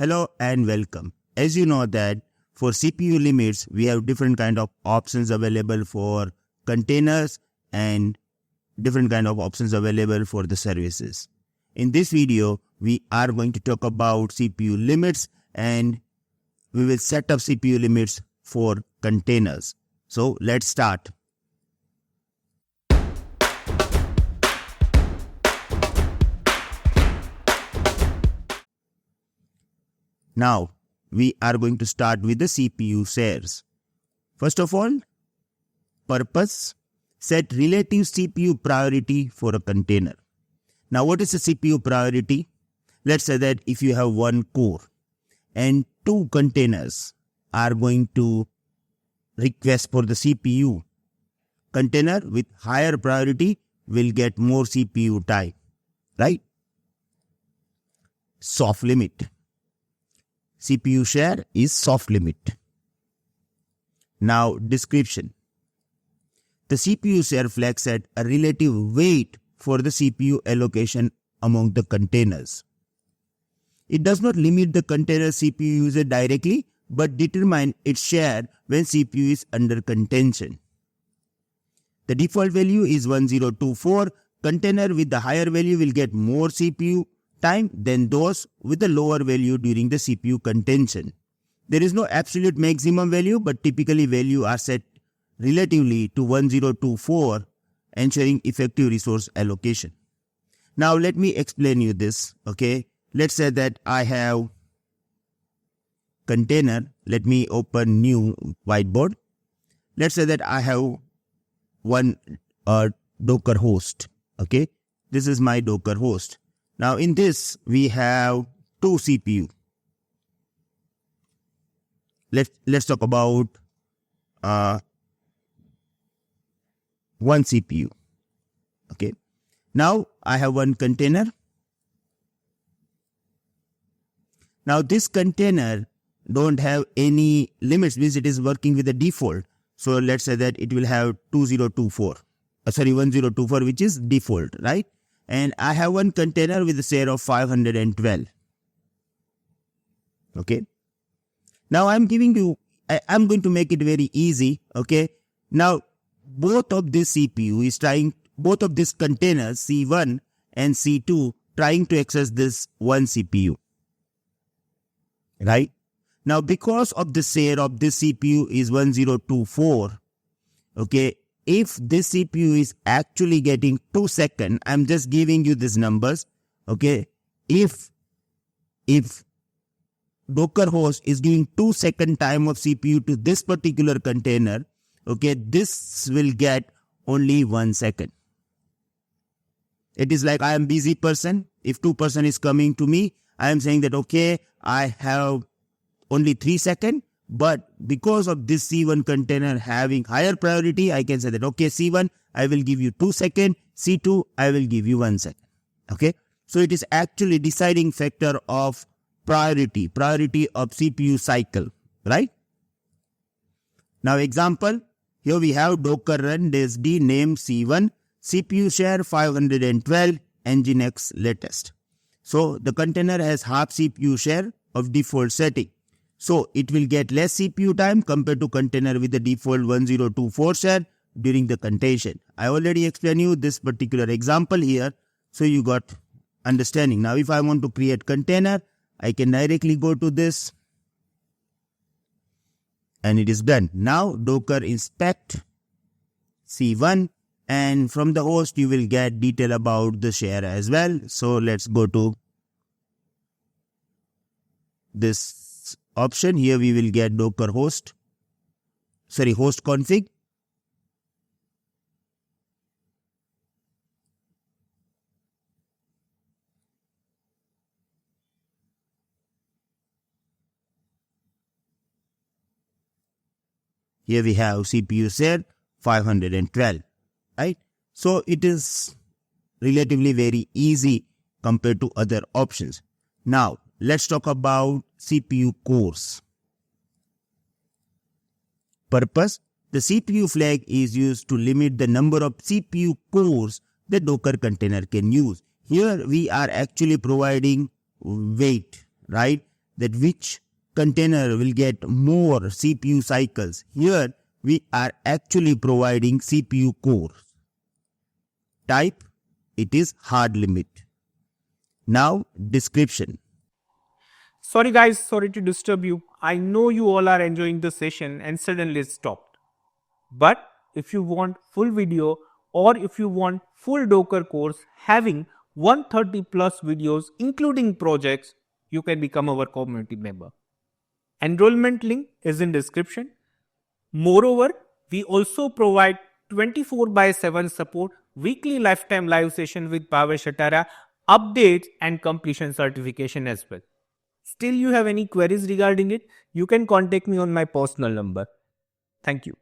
Hello and welcome. As you know that for CPU limits, we have different kind of options available for containers and different kind of options available for the services. In this video, we are going to talk about CPU limits and we will set up CPU limits for containers. So let's start. Now, we are going to start with the CPU shares. First of all, purpose, set relative CPU priority for a container. Now, what is a CPU priority? Let's say that if you have one core and two containers are going to request for the CPU, container with higher priority will get more CPU time, right? Soft limit. CPU share is soft limit. Now, description. The CPU share flags set a relative weight for the CPU allocation among the containers. It does not limit the container CPU user directly, but determine its share when CPU is under contention. The default value is 1024. Container with the higher value will get more CPU time than those with the lower value during the CPU contention. There is no absolute maximum value, but typically value are set relatively to 1024, ensuring effective resource allocation. Now let me explain you this, okay? Let's say that I have container. Let me open new whiteboard. Let's say that I have one Docker host, okay? This is my Docker host. Now in this, we have two CPU. Let's talk about one CPU. Okay. Now I have one container. Now this container don't have any limits, means it is working with the default. So let's say that it will have 1024, which is default, right? And I have one container with a share of 512. Okay. Now I'm going to make it very easy. Okay. Now both of this CPU is both of these containers C1 and C2 trying to access this one CPU. Right. Now because of the share of this CPU is 1024. Okay. If this CPU is actually getting 2 seconds, I'm just giving you these numbers, okay? If Docker host is giving 2 second time of CPU to this particular container, okay, this will get only 1 second. It is like I am busy person. If 2% is coming to me, I am saying that, okay, I have only 3 seconds. But because of this C1 container having higher priority, I can say that, okay, C1, I will give you 2 seconds. C2, I will give you 1 second. Okay. So it is actually deciding factor of priority of CPU cycle, right? Now example, here we have Docker run DSD name C1, CPU share 512, Nginx latest. So the container has half CPU share of default setting. So it will get less CPU time compared to container with the default 1024 share during the contention. I already explained you this particular example here, so you got understanding. Now if I want to create container, I can directly go to this and it is done. Now Docker inspect C1 and from the host you will get detail about the share as well. So let's go to this option. Here we will get Docker host config. Here we have CPU share 512, right? So it is relatively very easy compared to other options. Now let's talk about CPU cores. Purpose, the CPU flag is used to limit the number of CPU cores the Docker container can use. Here we are actually providing weight, right? that which container will get more CPU cycles. Here we are actually providing CPU cores. Type, it is hard limit. Now description. Sorry guys, sorry to disturb you. I know you all are enjoying the session and suddenly it stopped. But if you want full video or if you want full Docker course having 130 plus videos including projects, you can become our community member. Enrollment link is in description. Moreover, we also provide 24/7 support, weekly lifetime live session with Bhavesh Shatara, updates and completion certification as well. Still you have any queries regarding it, you can contact me on my personal number. Thank you.